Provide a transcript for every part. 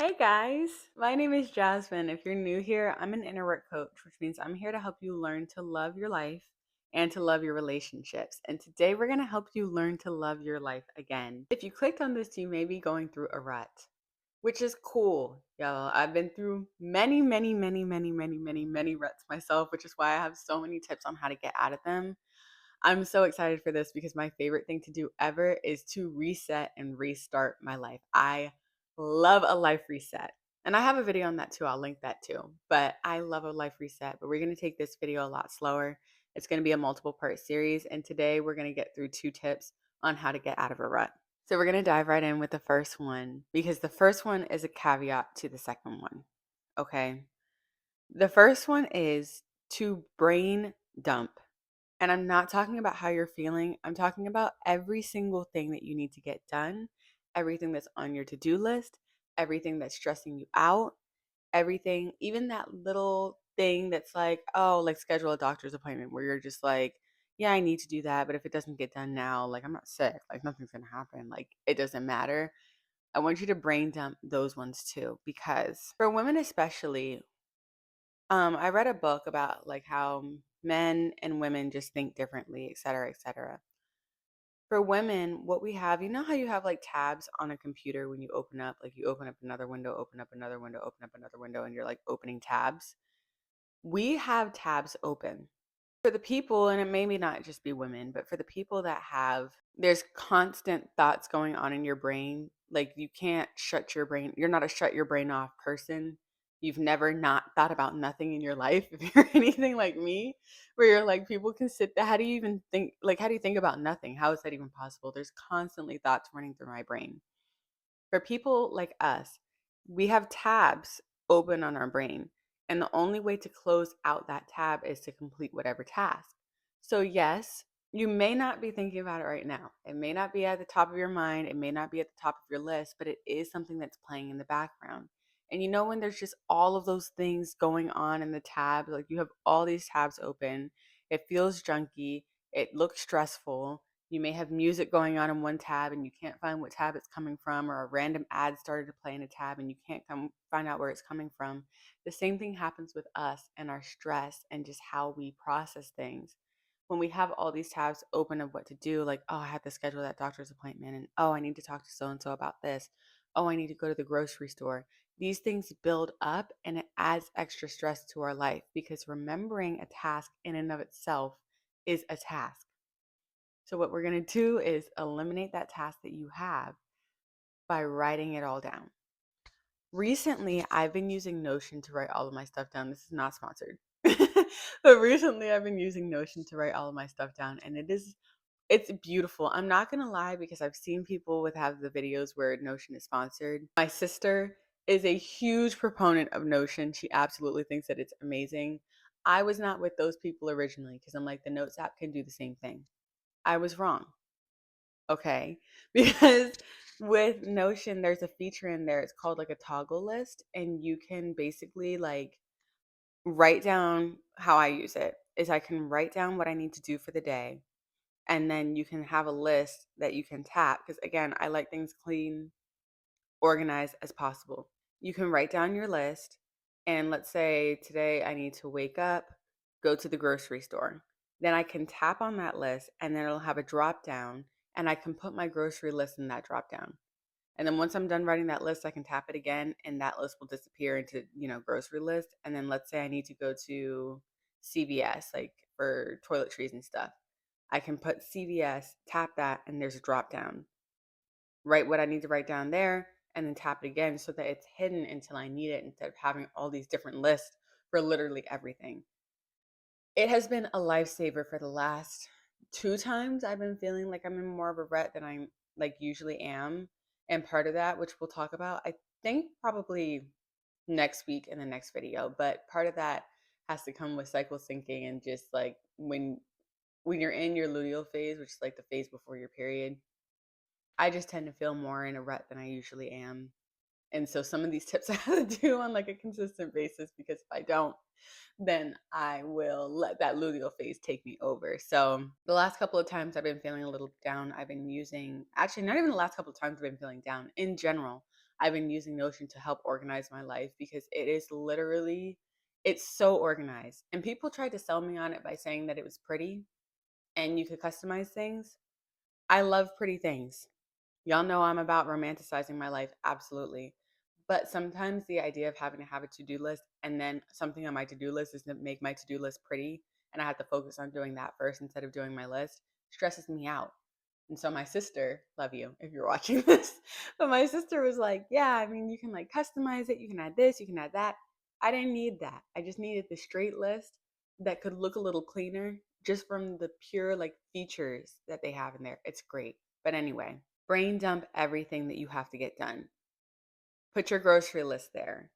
Hey guys, my name is Jasmine. If you're new here, I'm an inner work coach, which means I'm here to help you learn to love your life and to love your relationships. And today we're going to help you learn to love your life again. If you clicked on this, you may be going through a rut, which is cool. Y'all, I've been through many ruts myself, which is why I have so many tips on how to get out of them. I'm so excited for this because my favorite thing to do ever is to reset and restart my life. I love a life reset. And I have a video on that too. I'll link that too. But I love a life reset. But we're going to take this video a lot slower. It's going to be a multiple part series. And today we're going to get through 2 tips on how to get out of a rut. So we're going to dive right in with the first one because the first one is a caveat to the second one. Okay. The first one is to brain dump. And I'm not talking about how you're feeling. I'm talking about every single thing that you need to get done, everything that's on your to do list, everything that's stressing you out, everything, even that little thing that's like, oh, like schedule a doctor's appointment where you're just like, yeah, I need to do that. But if it doesn't get done now, like I'm not sick, like nothing's going to happen. Like it doesn't matter. I want you to brain dump those ones too, because for women especially, I read a book about like how men and women just think differently, et cetera, et cetera. For women, what we have, you know how you have like tabs on a computer when you open up, like you open up another window, open up another window, open up another window, and you're like opening tabs? We have tabs open. For the people, and it may not just be women, but for the people that have, there's constant thoughts going on in your brain. Like you can't shut your brain. You're not a shut your brain off person. You've never not thought about nothing in your life. If you're anything like me, where you're like, people can sit there. How do you even think? Like, how do you think about nothing? How is that even possible? There's constantly thoughts running through my brain. For people like us, we have tabs open on our brain, and the only way to close out that tab is to complete whatever task. So, yes, you may not be thinking about it right now. It may not be at the top of your mind, it may not be at the top of your list, but it is something that's playing in the background. And you know, when there's just all of those things going on in the tab, like you have all these tabs open, it feels junky, it looks stressful, you may have music going on in one tab and you can't find what tab it's coming from, or a random ad started to play in a tab and you can't come find out where it's coming from. The same thing happens with us and our stress and just how we process things. When we have all these tabs open of what to do, like, oh, I have to schedule that doctor's appointment, and oh, I need to talk to so and so about this. Oh, I need to go to the grocery store. These things build up and it adds extra stress to our life because remembering a task in and of itself is a task. So, what we're going to do is eliminate that task that you have by writing it all down. Recently, I've been using Notion to write all of my stuff down. This is not sponsored. But recently I've been using Notion to write all of my stuff down, and it's beautiful. I'm not going to lie because I've seen people with have the videos where Notion is sponsored. My sister is a huge proponent of Notion. She absolutely thinks that it's amazing. I was not with those people originally because I'm like, the Notes app can do the same thing. I was wrong. Okay. Because with Notion, there's a feature in there. It's called like a toggle list. And you can basically like write down how I use it is I can write down what I need to do for the day. And then you can have a list that you can tap. Because again, I like things clean, organized as possible. You can write down your list. And let's say today I need to wake up, go to the grocery store. Then I can tap on that list and then it'll have a drop down and I can put my grocery list in that drop down. And then once I'm done writing that list, I can tap it again and that list will disappear into, grocery list. And then let's say I need to go to CVS, like for toiletries and stuff. I can put CVS, tap that, and there's a drop down. Write what I need to write down there, and then tap it again so that it's hidden until I need it instead of having all these different lists for literally everything. It has been a lifesaver for the last 2 times I've been feeling like I'm in more of a rut than I like usually am. And part of that, which we'll talk about, I think probably next week in the next video, but part of that has to come with cycle syncing and just like when you're in your luteal phase, which is like the phase before your period, I just tend to feel more in a rut than I usually am. And so some of these tips I have to do on like a consistent basis because if I don't, then I will let that luteal phase take me over. So the last couple of times I've been feeling a little down, I've been using, actually not even the last couple of times I've been feeling down in general. I've been using Notion to help organize my life because it is literally, it's so organized. And people tried to sell me on it by saying that it was pretty and you could customize things. I love pretty things. Y'all know I'm about romanticizing my life, absolutely. But sometimes the idea of having to have a to do list and then something on my to do list is to make my to do list pretty, and I have to focus on doing that first instead of doing my list, stresses me out. And so my sister, love you if you're watching this, but my sister was like, yeah, I mean, you can like customize it, you can add this, you can add that. I didn't need that. I just needed the straight list that could look a little cleaner just from the pure like features that they have in there. It's great. But anyway, brain dump everything that you have to get done. Put your grocery list there.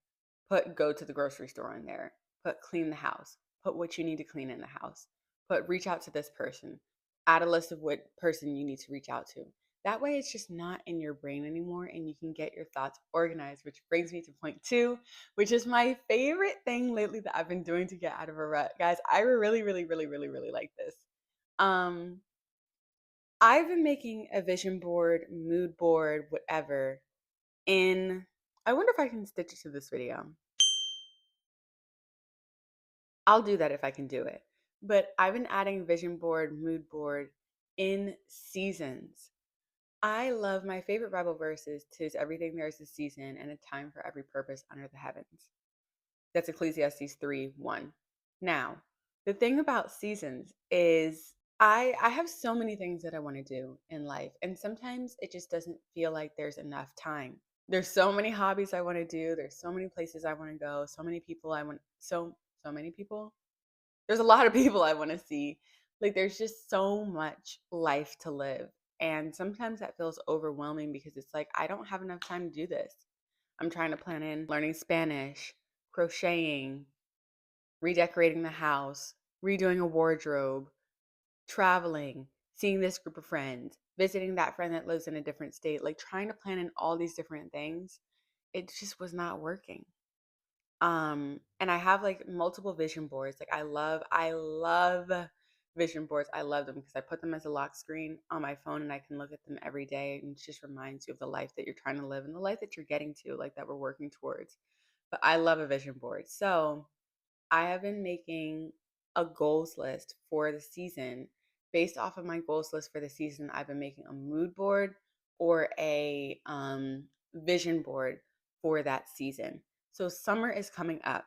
Put go to the grocery store in there. Put clean the house. Put what you need to clean in the house. Put reach out to this person. Add a list of what person you need to reach out to. That way it's just not in your brain anymore and you can get your thoughts organized, which brings me to point 2, which is my favorite thing lately that I've been doing to get out of a rut. Guys, I really like this. Um I've been making a vision board, mood board, whatever in, I wonder if I can stitch it to this video. I'll do that if I can do it. But I've been adding vision board, mood board in seasons. I love my favorite Bible verses. "'Tis everything there is a season and a time for every purpose under the heavens." That's Ecclesiastes 3:1. Now, the thing about seasons is I have so many things that I want to do in life, and sometimes it just doesn't feel like there's enough time. There's so many hobbies I want to do. There's so many places I want to go. So many people I want, so many people. There's a lot of people I want to see. Like there's just so much life to live. And sometimes that feels overwhelming because it's like I don't have enough time to do this. I'm trying to plan in learning Spanish, crocheting, redecorating the house, redoing a wardrobe, traveling, seeing this group of friends, visiting that friend that lives in a different state, like trying to plan in all these different things. It just was not working. And I have like multiple vision boards. Like I love vision boards. I love them because I put them as a lock screen on my phone and I can look at them every day and it just reminds you of the life that you're trying to live and the life that you're getting to, like that we're working towards. But I love a vision board. So I have been making a goals list for the season. Based off of my goals list for the season, I've been making a mood board or a vision board for that season. So summer is coming up.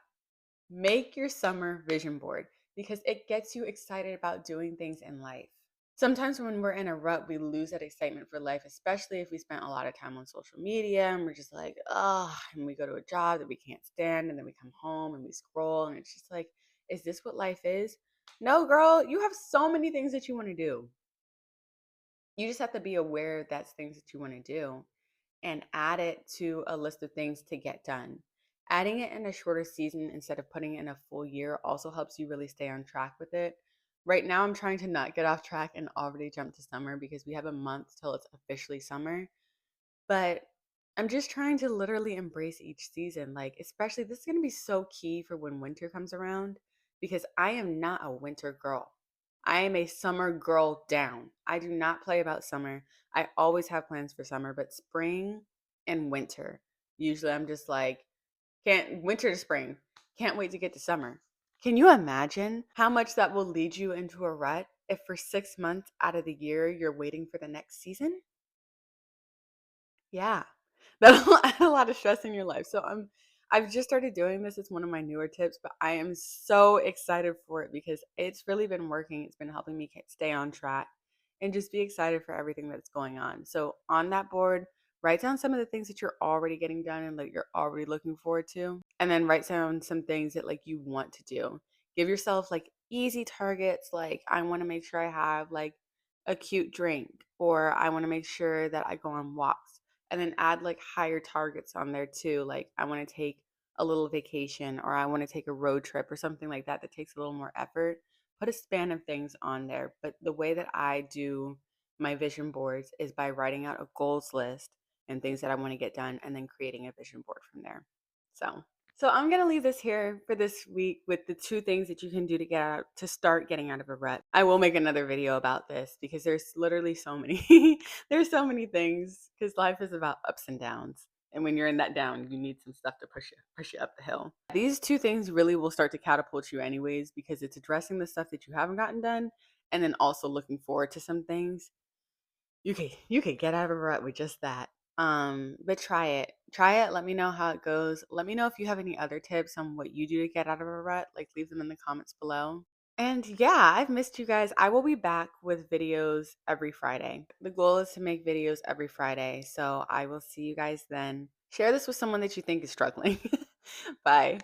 Make your summer vision board because it gets you excited about doing things in life. Sometimes when we're in a rut, we lose that excitement for life, especially if we spent a lot of time on social media and we're just like, oh, and we go to a job that we can't stand and then we come home and we scroll and it's just like, is this what life is? No, girl, you have so many things that you want to do. You just have to be aware that's things that you want to do and add it to a list of things to get done. Adding it in a shorter season instead of putting it in a full year also helps you really stay on track with it. Right now, I'm trying to not get off track and already jump to summer because we have a month till it's officially summer. But I'm just trying to literally embrace each season. Like, especially this is going to be so key for when winter comes around because I am not a winter girl. I am a summer girl down. I do not play about summer. I always have plans for summer, but spring and winter. Usually I'm just like, can't winter to spring. Can't wait to get to summer. Can you imagine how much that will lead you into a rut if for 6 months out of the year you're waiting for the next season? Yeah. That'll add a lot of stress in your life. So I've just started doing this. It's one of my newer tips, but I am so excited for it because it's really been working. It's been helping me stay on track and just be excited for everything that's going on. So on that board, write down some of the things that you're already getting done and like you're already looking forward to, and then write down some things that like you want to do. Give yourself like easy targets, like I want to make sure I have like a cute drink, or I want to make sure that I go on walks, and then add like higher targets on there too. Like I want to take a little vacation or I want to take a road trip or something like that that takes a little more effort. Put a span of things on there. But the way that I do my vision boards is by writing out a goals list and things that I want to get done and then creating a vision board from there. So I'm gonna leave this here for this week with the 2 things that you can do to get out to start getting out of a rut. I will make another video about this because there's literally so many there's so many things because life is about ups and downs. And when you're in that down, you need some stuff to push you up the hill. These two things really will start to catapult you anyways, because it's addressing the stuff that you haven't gotten done and then also looking forward to some things. You could get out of a rut with just that. But try it. Try it. Let me know how it goes. Let me know if you have any other tips on what you do to get out of a rut. Like, leave them in the comments below. And yeah, I've missed you guys. I will be back with videos every Friday. The goal is to make videos every Friday. So I will see you guys then. Share this with someone that you think is struggling. Bye.